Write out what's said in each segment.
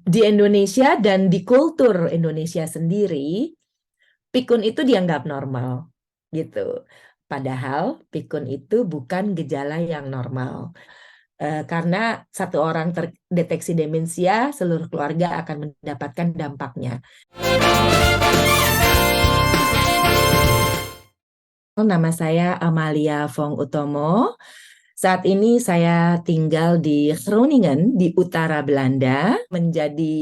Di Indonesia dan di kultur Indonesia sendiri, pikun itu dianggap normal, gitu. Padahal pikun itu bukan gejala yang normal. Karena satu orang terdeteksi demensia, seluruh keluarga akan mendapatkan dampaknya. Nama saya Amalia Fong Utomo. Saat ini saya tinggal di Groningen di utara Belanda, menjadi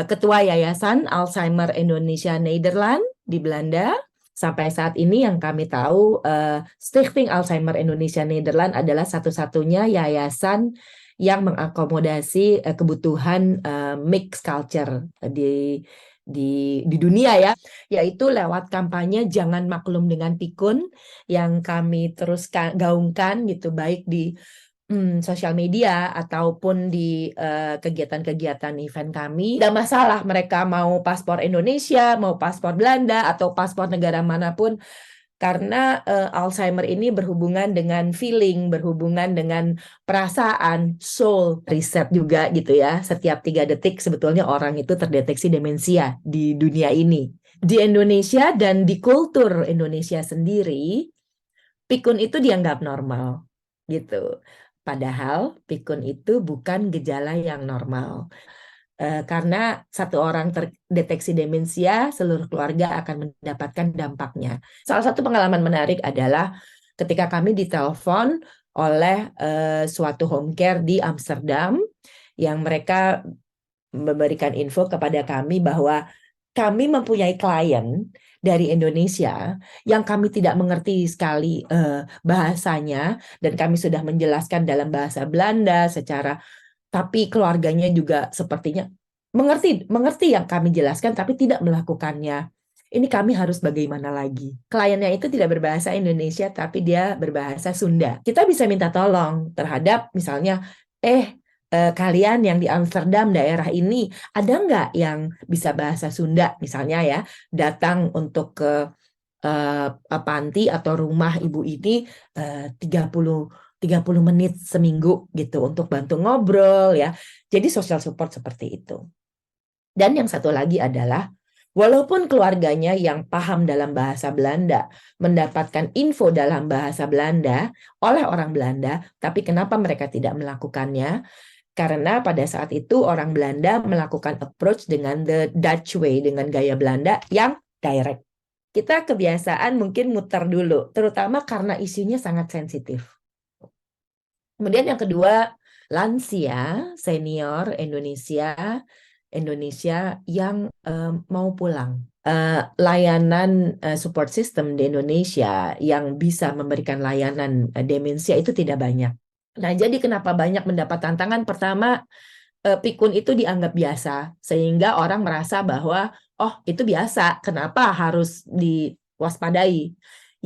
ketua Yayasan Alzheimer Indonesia Nederland di Belanda. Sampai saat ini yang kami tahu, Stichting Alzheimer Indonesia Nederland adalah satu-satunya yayasan yang mengakomodasi kebutuhan mixed culture di dunia ya, yaitu lewat kampanye Jangan Maklum dengan Pikun yang kami terus gaungkan gitu, baik di sosial media ataupun di kegiatan-kegiatan event kami. Tidak masalah mereka mau paspor Indonesia, mau paspor Belanda, atau paspor negara manapun, karena Alzheimer ini berhubungan dengan feeling, berhubungan dengan perasaan, soul, riset juga gitu ya. Setiap 3 detik sebetulnya orang itu terdeteksi demensia di dunia ini. Di Indonesia dan di kultur Indonesia sendiri, pikun itu dianggap normal gitu. Padahal pikun itu bukan gejala yang normal. Karena satu orang terdeteksi demensia, seluruh keluarga akan mendapatkan dampaknya. Salah satu pengalaman menarik adalah ketika kami ditelepon oleh suatu home care di Amsterdam, yang mereka memberikan info kepada kami bahwa kami mempunyai klien dari Indonesia yang kami tidak mengerti sekali bahasanya, dan kami sudah menjelaskan dalam bahasa Belanda tapi keluarganya juga sepertinya mengerti yang kami jelaskan, tapi tidak melakukannya. Ini kami harus bagaimana lagi? Kliennya itu tidak berbahasa Indonesia, tapi dia berbahasa Sunda. Kita bisa minta tolong terhadap misalnya, kalian yang di Amsterdam daerah ini, ada nggak yang bisa bahasa Sunda misalnya ya, datang untuk ke panti atau rumah ibu ini 30 menit seminggu gitu untuk bantu ngobrol ya. Jadi social support seperti itu. Dan yang satu lagi adalah, walaupun keluarganya yang paham dalam bahasa Belanda mendapatkan info dalam bahasa Belanda oleh orang Belanda, tapi kenapa mereka tidak melakukannya? Karena pada saat itu orang Belanda melakukan approach dengan the Dutch way, dengan gaya Belanda yang direct. Kita kebiasaan mungkin muter dulu, terutama karena isunya sangat sensitif. Kemudian yang kedua, lansia senior Indonesia yang mau pulang. Layanan support system di Indonesia yang bisa memberikan layanan demensia itu tidak banyak. Nah, jadi kenapa banyak mendapat tantangan? Pertama, pikun itu dianggap biasa, sehingga orang merasa bahwa, oh itu biasa, kenapa harus diwaspadai?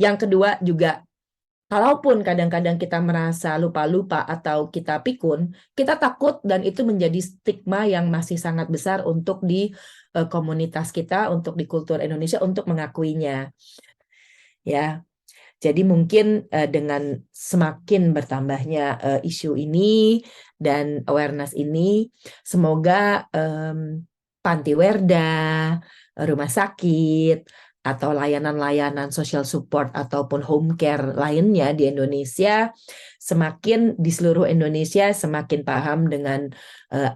Yang kedua juga, kalaupun kadang-kadang kita merasa lupa-lupa atau kita pikun, kita takut dan itu menjadi stigma yang masih sangat besar untuk di komunitas kita, untuk di kultur Indonesia, untuk mengakuinya. Ya, jadi mungkin dengan semakin bertambahnya isu ini dan awareness ini, semoga panti werda, rumah sakit, atau layanan-layanan social support ataupun home care lainnya di Indonesia semakin di seluruh Indonesia semakin paham dengan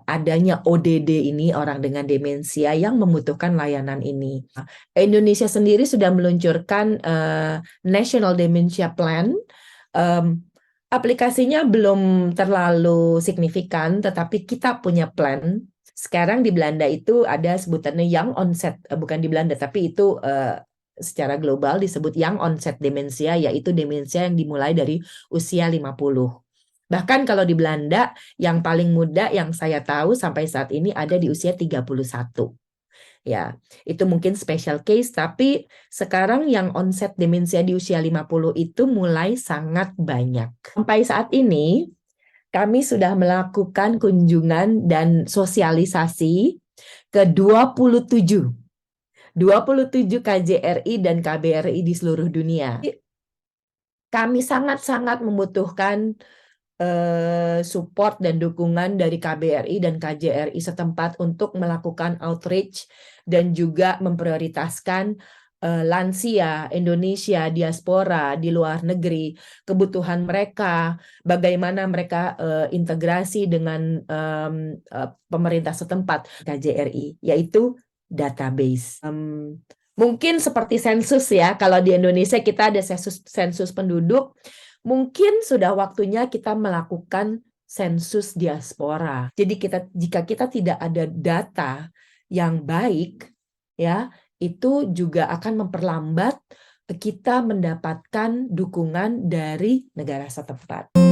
adanya ODD ini, orang dengan demensia yang membutuhkan layanan ini. Indonesia sendiri sudah meluncurkan National Dementia Plan. Aplikasinya belum terlalu signifikan, tetapi kita punya plan. Sekarang di Belanda itu ada sebutannya Young Onset, bukan di Belanda, tapi itu secara global disebut Young Onset Demensia, yaitu demensia yang dimulai dari usia 50. Bahkan kalau di Belanda, yang paling muda yang saya tahu sampai saat ini ada di usia 31. Ya, itu mungkin special case, tapi sekarang yang onset demensia di usia 50 itu mulai sangat banyak. Sampai saat ini, kami sudah melakukan kunjungan dan sosialisasi ke 27 KJRI dan KBRI di seluruh dunia. Kami sangat-sangat membutuhkan support dan dukungan dari KBRI dan KJRI setempat untuk melakukan outreach dan juga memprioritaskan lansia Indonesia, diaspora di luar negeri, kebutuhan mereka, bagaimana mereka integrasi dengan pemerintah setempat KJRI, yaitu database. Mungkin seperti sensus ya, kalau di Indonesia kita ada sensus penduduk, mungkin sudah waktunya kita melakukan sensus diaspora. Jadi jika kita tidak ada data yang baik, ya, itu juga akan memperlambat kita mendapatkan dukungan dari negara setempat.